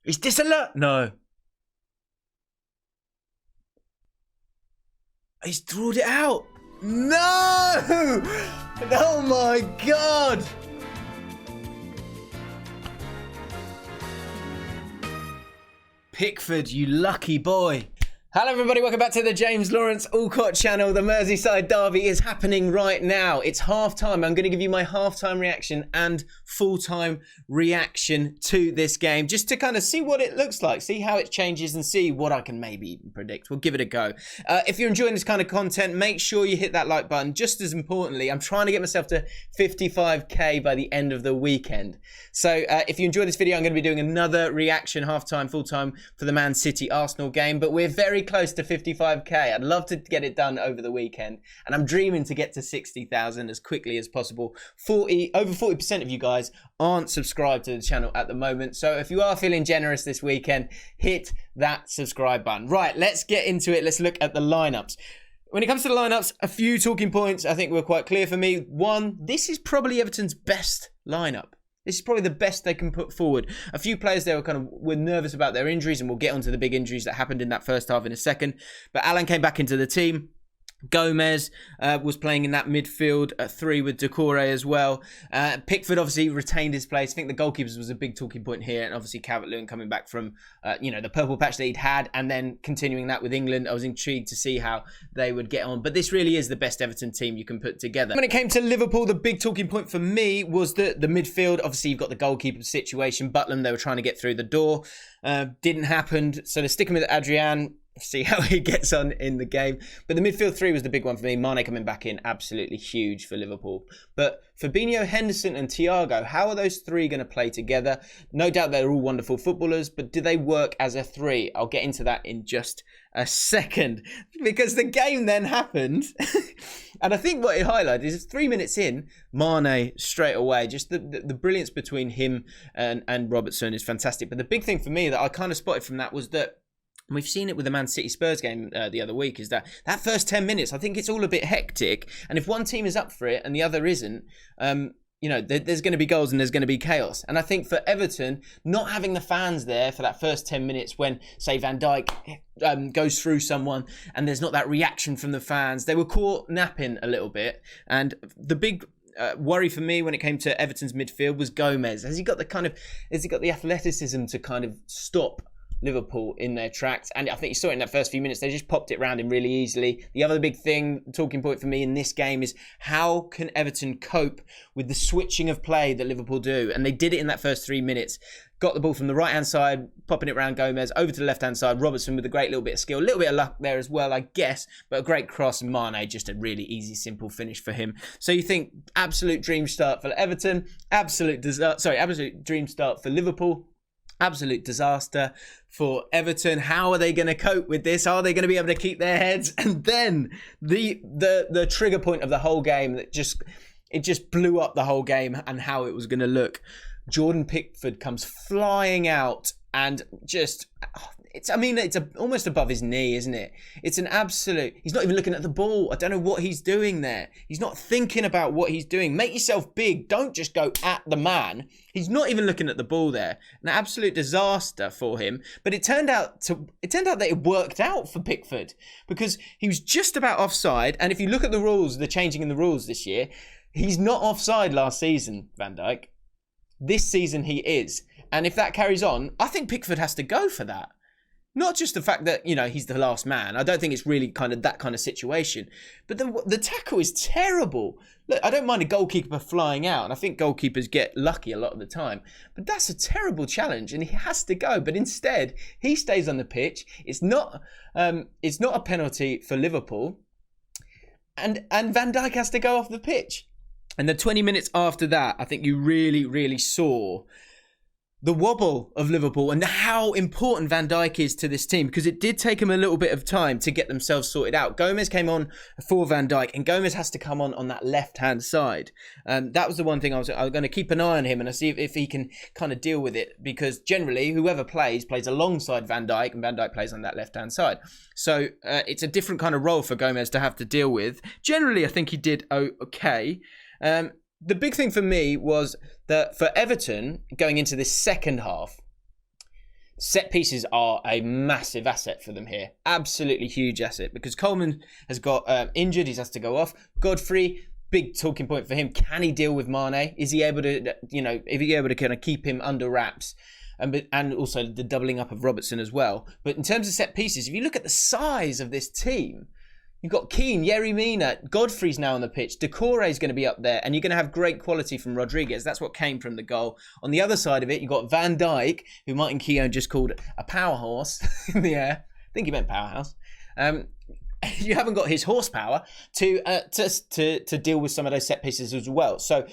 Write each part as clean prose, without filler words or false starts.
Is this alert? No. He's drawed it out. No! Oh my God! Pickford, you lucky boy. Hello everybody, welcome back to the James Lawrence Allcott channel. The Merseyside derby is happening right now. It's half-time. I'm going to give you my half-time reaction and full-time reaction to this game, just to kind of see what it looks like, see how it changes and see what I can maybe even predict. We'll give it a go. If you're enjoying this kind of content, make sure you hit that like button. Just as importantly, I'm trying to get myself to 55k by the end of the weekend. So if you enjoy this video, I'm going to be doing another reaction, half-time, full-time for the Man City Arsenal game, but we're very close to 55k. I'd love to get it done over the weekend, and I'm dreaming to get to 60,000 as quickly as possible. Over 40% of you guys aren't subscribed to the channel at the moment, so if you are feeling generous this weekend, hit that subscribe button. Right, let's get into it. Let's look at the lineups. When it comes to the lineups, a few talking points I think were quite clear for me. One, this is probably Everton's best lineup. This is probably the best they can put forward. A few players there were nervous about their injuries, and we'll get onto the big injuries that happened in that first half in a second. But Alan came back into the team. Gomez was playing in that midfield three with Decore as well. Pickford obviously retained his place. I think the goalkeepers was a big talking point here, and obviously Calvert Lewin coming back from the purple patch that he'd had, and then continuing that with England. I was intrigued to see how they would get on, but this really is the best Everton team you can put together. When it came to Liverpool, the big talking point for me was the midfield. Obviously you've got the goalkeeper situation. Butland, they were trying to get through the door, didn't happen, so they're sticking with Adrian. See how he gets on in the game. But the midfield three was the big one for me. Mane coming back in, absolutely huge for Liverpool. But Fabinho, Henderson and Thiago, how are those three going to play together? No doubt they're all wonderful footballers, but do they work as a three? I'll get into that in just a second, because the game then happened. And I think what it highlighted is 3 minutes in, Mane straight away. Just the brilliance between him and Robertson is fantastic. But the big thing for me that I kind of spotted from that was that, and we've seen it with the Man City Spurs game the other week, is that first 10 minutes, I think it's all a bit hectic. And if one team is up for it and the other isn't, there's going to be goals and there's going to be chaos. And I think for Everton, not having the fans there for that first 10 minutes when, say, Van Dijk goes through someone and there's not that reaction from the fans, they were caught napping a little bit. And the big worry for me when it came to Everton's midfield was Gomez. Has he got the athleticism to kind of stop Liverpool in their tracks? And I think you saw it in that first few minutes. They just popped it around him really easily. The other big talking point for me in this game is how can Everton cope with the switching of play that Liverpool do? And they did it in that first 3 minutes. Got the ball from the right-hand side, popping it around Gomez, over to the left-hand side. Robertson with a great little bit of skill, a little bit of luck there as well, I guess, but a great cross. And Mane, just a really easy, simple finish for him. So you think absolute dream start for Everton, absolute dream start for Liverpool. Absolute disaster for Everton. How are they going to cope with this? Are they going to be able to keep their heads? And then the trigger point of the whole game that just blew up the whole game and how it was going to look. Jordan Pickford comes flying out and just, it's almost above his knee, isn't it? It's an absolute, he's not even looking at the ball. I don't know what he's doing there. He's not thinking about what he's doing. Make yourself big. Don't just go at the man. He's not even looking at the ball there. An absolute disaster for him. But it turned out that it worked out for Pickford, because he was just about offside. And if you look at the rules, the changing in the rules this year, he's not offside last season, Van Dijk. This season he is. And if that carries on, I think Pickford has to go for that. Not just the fact that, he's the last man. I don't think it's really kind of that kind of situation. But the tackle is terrible. Look, I don't mind a goalkeeper flying out, and I think goalkeepers get lucky a lot of the time. But that's a terrible challenge, and he has to go. But instead, he stays on the pitch. It's not a penalty for Liverpool. And Van Dijk has to go off the pitch. And the 20 minutes after that, I think you really, really saw the wobble of Liverpool and how important Van Dijk is to this team, because it did take him a little bit of time to get themselves sorted out. Gomez came on for Van Dijk, and Gomez has to come on that left-hand side. That was the one thing I was going to keep an eye on him and see if he can kind of deal with it, because generally whoever plays alongside Van Dijk, and Van Dijk plays on that left-hand side. So it's a different kind of role for Gomez to have to deal with. Generally, I think he did okay. The big thing for me was that for Everton, going into this second half, set pieces are a massive asset for them here. Absolutely huge asset, because Coleman has got injured. He has to go off. Godfrey, big talking point for him. Can he deal with Mane? Is he able to, if he's able to kind of keep him under wraps? And also the doubling up of Robertson as well. But in terms of set pieces, if you look at the size of this team, you've got Keane, Yerry Mina, Godfrey's now on the pitch, Decore's going to be up there, and you're going to have great quality from Rodriguez. That's what came from the goal. On the other side of it, you've got Van Dijk, who Martin Keown just called a power horse in the air. I think he meant powerhouse. You haven't got his horsepower to deal with some of those set pieces as well. So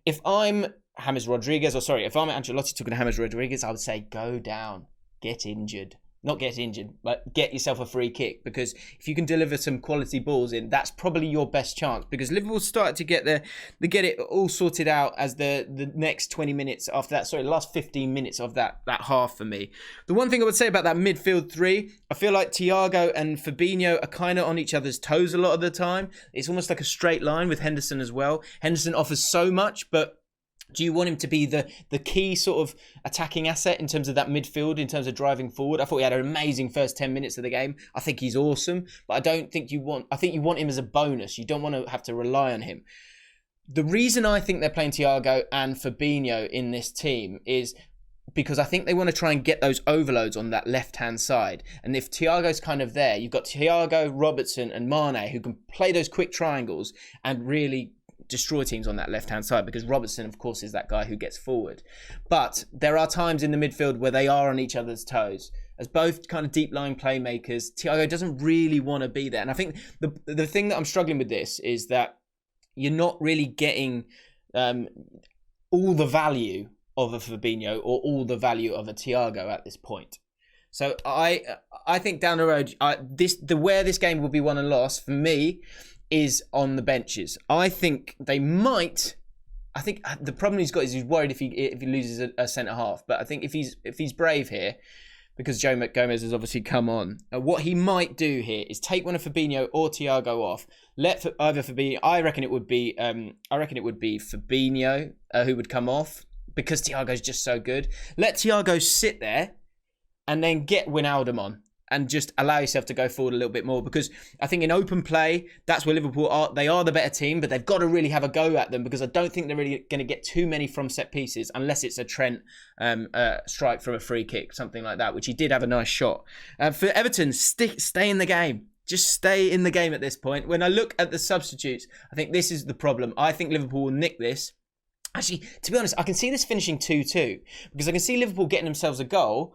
if I'm if I'm Ancelotti talking to James Rodriguez, I would say go down, get injured. Not get injured, but get yourself a free kick, because if you can deliver some quality balls in, that's probably your best chance, because Liverpool started to get it all sorted out as the next 20 minutes after that. Sorry, the last 15 minutes of that half for me. The one thing I would say about that midfield three, I feel like Thiago and Fabinho are kind of on each other's toes a lot of the time. It's almost like a straight line with Henderson as well. Henderson offers so much, but do you want him to be the key sort of attacking asset in terms of that midfield, in terms of driving forward? I thought he had an amazing first 10 minutes of the game. I think he's awesome, but I think you want him as a bonus. You don't want to have to rely on him. The reason I think they're playing Thiago and Fabinho in this team is because I think they want to try and get those overloads on that left-hand side. And if Thiago's kind of there, you've got Thiago, Robertson and Mane who can play those quick triangles and really destroy teams on that left-hand side, because Robertson, of course, is that guy who gets forward. But there are times in the midfield where they are on each other's toes. As both kind of deep-lying playmakers, Thiago doesn't really want to be there. And I think the thing that I'm struggling with this is that you're not really getting all the value of a Fabinho or all the value of a Thiago at this point. So I think down the road, where this game will be won and lost for me is on the benches. I think they might. I think the problem he's got is he's worried if he loses a centre half. But I think if he's brave here, because Joe Gomez has obviously come on, what he might do here is take one of Fabinho or Thiago off. Let either Fabinho. I reckon it would be Fabinho who would come off, because Thiago's just so good. Let Thiago sit there, and then get Wijnaldum on. And just allow yourself to go forward a little bit more, because I think in open play, that's where Liverpool are. They are the better team, but they've got to really have a go at them, because I don't think they're really going to get too many from set pieces, unless it's a Trent strike from a free kick, something like that, which he did have a nice shot. For Everton, stay in the game. Just stay in the game at this point. When I look at the substitutes, I think this is the problem. I think Liverpool will nick this. Actually, to be honest, I can see this finishing 2-2, because I can see Liverpool getting themselves a goal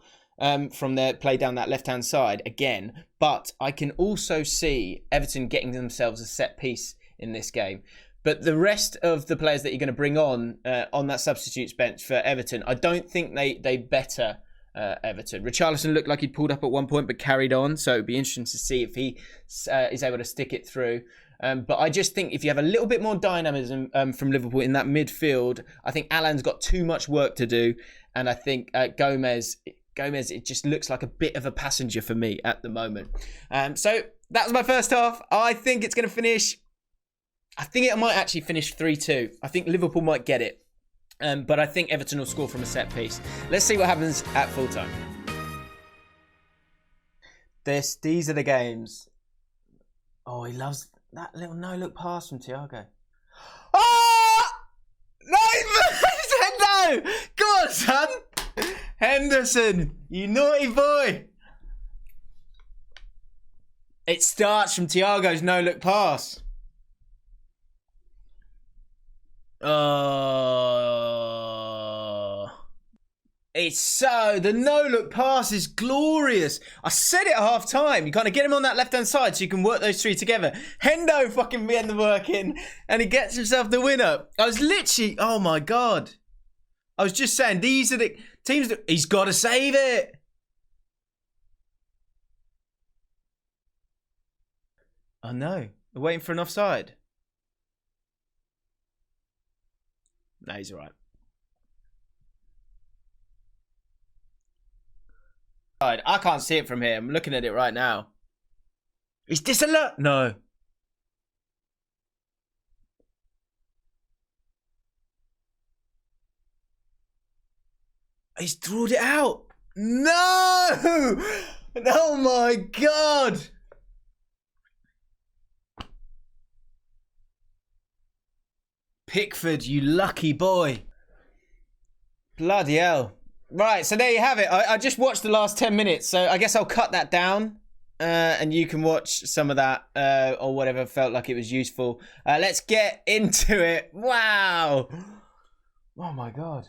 from their play down that left-hand side again. But I can also see Everton getting themselves a set piece in this game. But the rest of the players that you're going to bring on that substitutes bench for Everton, I don't think they better Everton. Richarlison looked like he'd pulled up at one point but carried on. So it'd be interesting to see if he is able to stick it through. But I just think if you have a little bit more dynamism from Liverpool in that midfield, I think Alan's got too much work to do. And I think Gomez, it just looks like a bit of a passenger for me at the moment. So that was my first half. I think it's going to finish. I think it might actually finish 3-2. I think Liverpool might get it. But I think Everton will score from a set piece. Let's see what happens at full time. These are the games. Oh, he loves that little no-look pass from Thiago. Oh! No! No! Come on, son! Henderson, you naughty boy. It starts from Thiago's no-look pass. The no-look pass is glorious. I said it at half time. You kind of get him on that left-hand side so you can work those three together. Hendo fucking getting the work in, and he gets himself the winner. I was literally, oh my God. I was just saying, these are the teams that he's got to save it. Oh no, we're waiting for an offside. No, he's all right. I can't see it from here. I'm looking at it right now. Is this alert? No. He's ruled it out. No! No! Oh my God! Pickford, you lucky boy. Bloody hell. Right, so there you have it. I just watched the last 10 minutes, so I guess I'll cut that down. And you can watch some of that or whatever felt like it was useful. Let's get into it. Wow. Oh my God.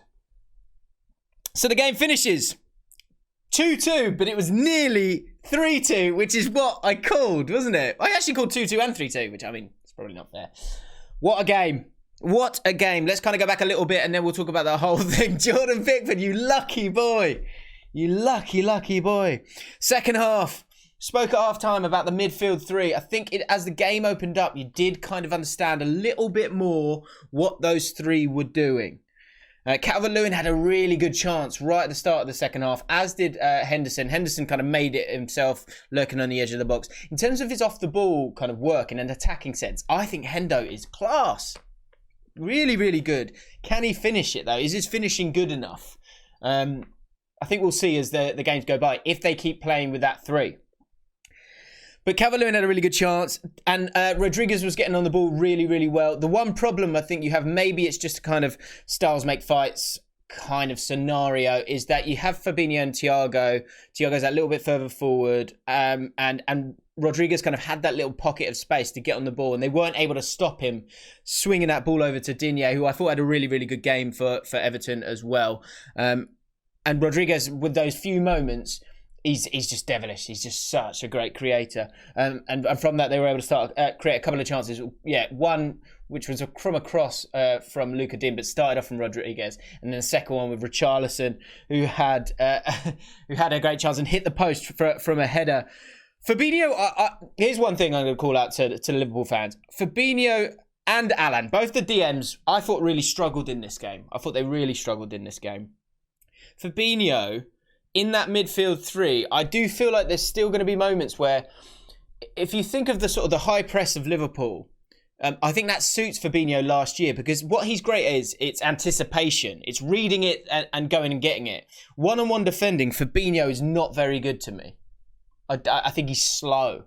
So the game finishes 2-2, but it was nearly 3-2, which is what I called, wasn't it? I actually called 2-2 and 3-2, which I mean, it's probably not fair. What a game. What a game. Let's kind of go back a little bit and then we'll talk about the whole thing. Jordan Pickford, you lucky boy. You lucky, lucky boy. Second half. Spoke at half-time about the midfield three. I think as the game opened up, you did kind of understand a little bit more what those three were doing. Calvert Lewin had a really good chance right at the start of the second half, as did Henderson. Henderson kind of made it himself, lurking on the edge of the box. In terms of his off-the-ball kind of work in an attacking sense, I think Hendo is class. Really, really good. Can he finish it, though? Is his finishing good enough? I think we'll see as the games go by, if they keep playing with that three. But Calvert-Lewin had a really good chance, and Rodriguez was getting on the ball really, really well. The one problem I think you have, maybe it's just a kind of styles make fights kind of scenario, is that you have Fabinho and Thiago. Thiago's a little bit further forward, and Rodriguez kind of had that little pocket of space to get on the ball, and they weren't able to stop him swinging that ball over to Digne, who I thought had a really, really good game for Everton as well. And Rodriguez, with those few moments, he's just devilish. He's just such a great creator. And from that, they were able to start create a couple of chances. Yeah, one which was from a cross from Luka Dim, but started off from Rodriguez, and then the second one with Richarlison, who had a great chance and hit the post from a header. Fabinho, here's one thing I'm going to call out to the Liverpool fans. Fabinho and Alan, both the DMs, I thought really struggled in this game. I thought they really struggled in this game. Fabinho, in that midfield three, I do feel like there's still going to be moments where, if you think of the sort of the high press of Liverpool, I think that suits Fabinho last year, because what he's great at is it's anticipation. It's reading it and going and getting it. One-on-one defending, Fabinho is not very good to me. I think he's slow,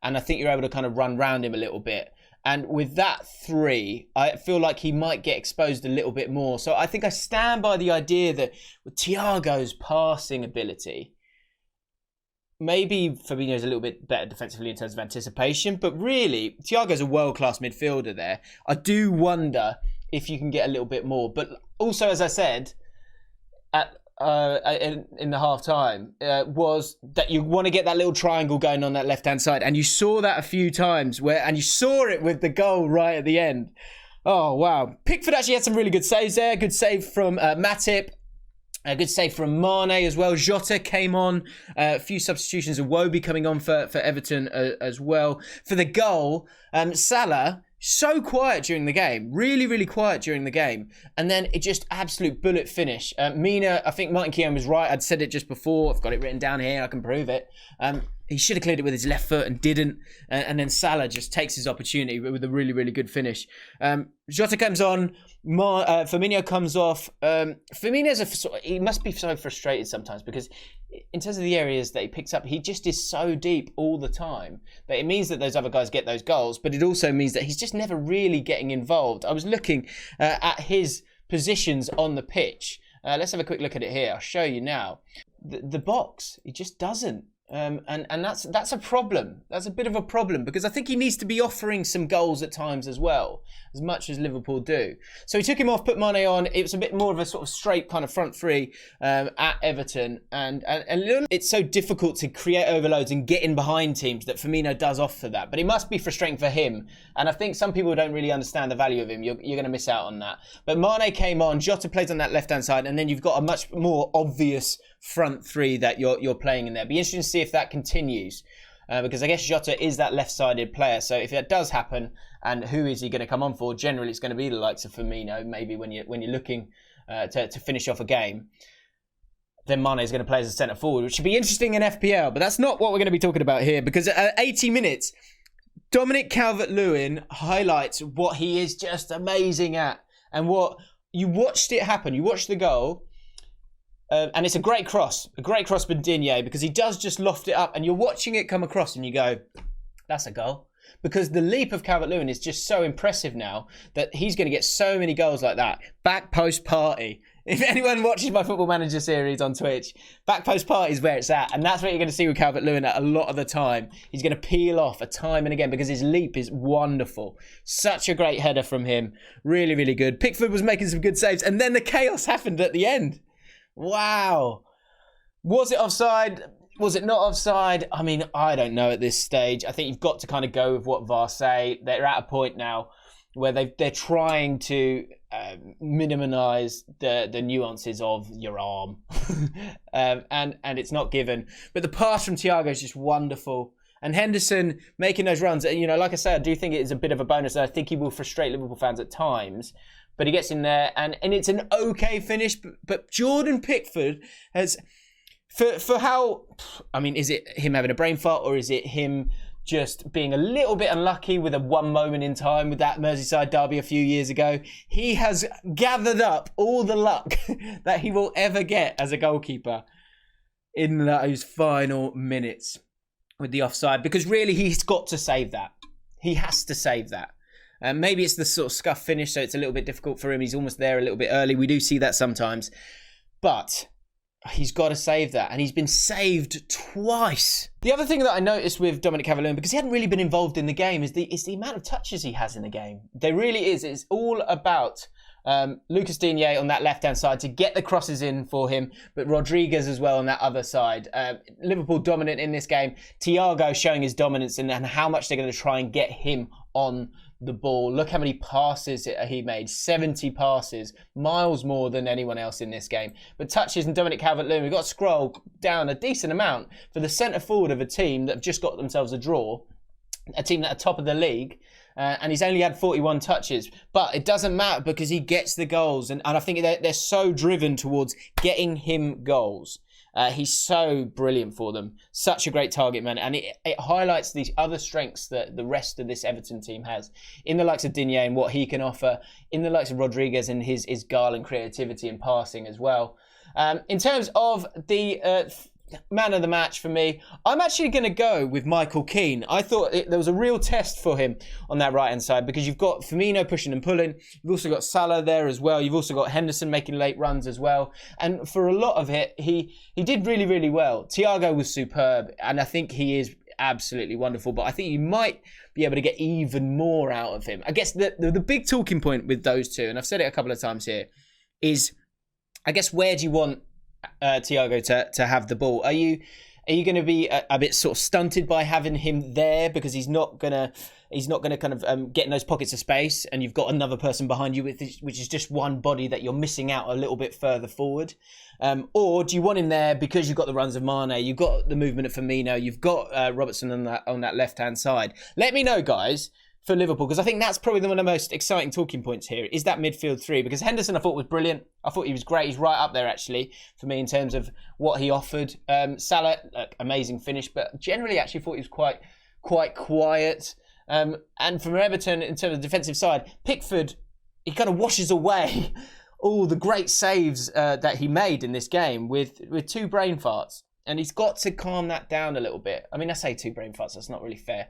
and I think you're able to kind of run round him a little bit. And with that three, I feel like he might get exposed a little bit more. So I think I stand by the idea that with Thiago's passing ability, maybe Fabinho's a little bit better defensively in terms of anticipation, but really, Thiago's a world-class midfielder there. I do wonder if you can get a little bit more. But also, as I said, in the half-time, was that you want to get that little triangle going on that left-hand side. And you saw that a few times, and you saw it with the goal right at the end. Oh, wow. Pickford actually had some really good saves there. Good save from Matip. A good save from Mane as well. Jota came on. A few substitutions of Iwobi coming on for Everton as well. For the goal, Salah, so quiet during the game. Really, really quiet during the game. And then it just absolute bullet finish. Mina, I think Martin Keown was right. I'd said it just before. I've got it written down here. I can prove it. He should have cleared it with his left foot and didn't. And then Salah just takes his opportunity with a really, really good finish. Jota comes on. Firmino comes off. He must be so frustrated sometimes, because in terms of the areas that he picks up, he just is so deep all the time that it means that those other guys get those goals, but it also means that he's just never really getting involved. I was looking at his positions on the pitch. Let's have a quick look at it here. I'll show you now. The box, he just doesn't. And that's a problem. That's a bit of a problem, because I think he needs to be offering some goals at times as well, as much as Liverpool do. So he took him off, put Mane on. It was a bit more of a sort of straight kind of front three at Everton. And it's so difficult to create overloads and get in behind teams that Firmino does offer that. But it must be frustrating for him. And I think some people don't really understand the value of him. You're going to miss out on that. But Mane came on. Jota plays on that left-hand side. And then you've got a much more obvious front three that you're playing in there. Be interesting to see if that continues, because I guess Jota is that left-sided player. So if that does happen, and who is he going to come on for? Generally, it's going to be the likes of Firmino. Maybe when you're looking to finish off a game, then Mane is going to play as a centre forward, which should be interesting in FPL. But that's not what we're going to be talking about here, because at 80 minutes, Dominic Calvert-Lewin highlights what he is just amazing at, and what you watched it happen. You watched the goal. and it's a great cross from Digne, because he does just loft it up and you're watching it come across and you go, that's a goal. Because the leap of Calvert-Lewin is just so impressive now that he's going to get so many goals like that. Back post party. If anyone watches my Football Manager series on Twitch, back post party is where it's at. And that's what you're going to see with Calvert-Lewin a lot of the time. He's going to peel off a time and again because his leap is wonderful. Such a great header from him. Really, really good. Pickford was making some good saves. And then the chaos happened at the end. Wow. Was it offside? Was it not offside? I mean, I don't know at this stage. I think you've got to kind of go with what VAR say. They're at a point now where they're trying to minimise the nuances of your arm. and it's not given. But the pass from Thiago is just wonderful. And Henderson making those runs, you know, like I said, I do think it is a bit of a bonus. I think he will frustrate Liverpool fans at times. But he gets in there and it's an okay finish. But Jordan Pickford has... For how, I mean, is it him having a brain fart or is it him just being a little bit unlucky with a one moment in time with that Merseyside derby a few years ago? He has gathered up all the luck that he will ever get as a goalkeeper in those final minutes with the offside, because really he's got to save that. He has to save that. Maybe it's the sort of scuff finish, so it's a little bit difficult for him. He's almost there a little bit early. We do see that sometimes. But he's got to save that, and he's been saved twice. The other thing that I noticed with Dominic Calvert-Lewin, because he hadn't really been involved in the game, is the amount of touches he has in the game. There really is. It's all about Lucas Digne on that left-hand side to get the crosses in for him, but Rodriguez as well on that other side. Liverpool dominant in this game. Thiago showing his dominance and how much they're going to try and get him on the ball. Look how many passes he made. 70 passes. Miles more than anyone else in this game. But touches and Dominic Calvert-Lewin, we've got to scroll down a decent amount for the centre forward of a team that have just got themselves a draw. A team that are top of the league. And he's only had 41 touches. But it doesn't matter because he gets the goals. And I think they're so driven towards getting him goals. He's so brilliant for them. Such a great target man. And it highlights these other strengths that the rest of this Everton team has. In the likes of Digne and what he can offer. In the likes of Rodriguez and his guile and creativity and passing as well. In terms of the man of the match for me, I'm actually going to go with Michael Keane. I thought there was a real test for him on that right-hand side because you've got Firmino pushing and pulling. You've also got Salah there as well. You've also got Henderson making late runs as well. And for a lot of it, he did really, really well. Thiago was superb, and I think he is absolutely wonderful. But I think you might be able to get even more out of him. I guess the big talking point with those two, and I've said it a couple of times here, is I guess where do you want Thiago to have the ball? Are you going to be a bit sort of stunted by having him there because he's not gonna kind of get in those pockets of space, and you've got another person behind you which is just one body that you're missing out a little bit further forward, or do you want him there because you've got the runs of Mane, you've got the movement of Firmino, you've got Robertson on that left hand side? Let me know, guys, for Liverpool, because I think that's probably one of the most exciting talking points here, is that midfield three. Because Henderson I thought was brilliant. I thought he was great. He's right up there, actually, for me in terms of what he offered. Salah, amazing finish, but generally actually thought he was quite quiet. And from Everton, in terms of the defensive side, Pickford, he kind of washes away all the great saves that he made in this game with two brain farts. And he's got to calm that down a little bit. I mean, I say two brain farts, that's not really fair.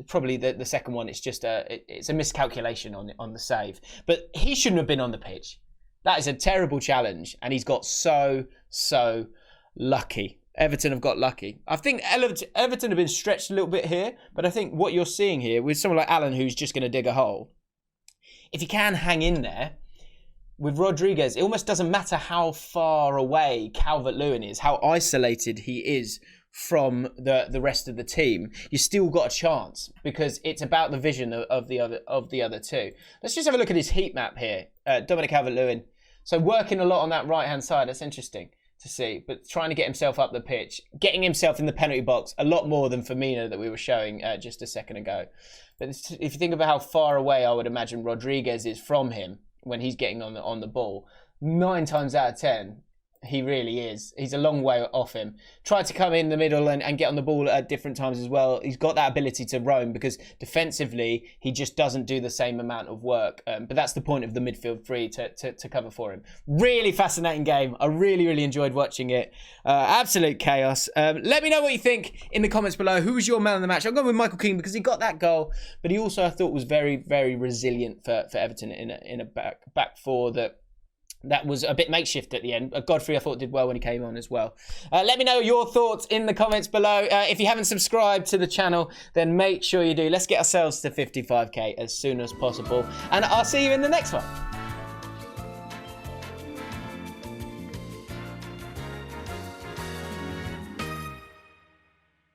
Probably the second one, it's just it's a miscalculation on the save. But he shouldn't have been on the pitch. That is a terrible challenge, and he's got so lucky. Everton have got lucky. I think Everton have been stretched a little bit here, but I think what you're seeing here with someone like Allen, who's just going to dig a hole, if he can hang in there, with Rodriguez, it almost doesn't matter how far away Calvert-Lewin is, how isolated he is from the rest of the team. You still got a chance because it's about the vision of the other two. Let's just have a look at his heat map here. Dominic Calvert-Lewin. So working a lot on that right-hand side. That's interesting to see. But trying to get himself up the pitch, getting himself in the penalty box a lot more than Firmino that we were showing just a second ago. But if you think about how far away I would imagine Rodriguez is from him when he's getting on the ball, 9 times out of 10, He really is. He's a long way off him. Tried to come in the middle and get on the ball at different times as well. He's got that ability to roam because defensively, he just doesn't do the same amount of work. But that's the point of the midfield three to cover for him. Really fascinating game. I really enjoyed watching it. Absolute chaos. Let me know what you think in the comments below. Who was your man of the match? I'm going with Michael Keane because he got that goal, but he also, I thought, was very resilient for Everton in a back four that was a bit makeshift at the end. Godfrey, I thought, did well when he came on as well. Let me know your thoughts in the comments below. If you haven't subscribed to the channel, then make sure you do. Let's get ourselves to 55k as soon as possible. And I'll see you in the next one.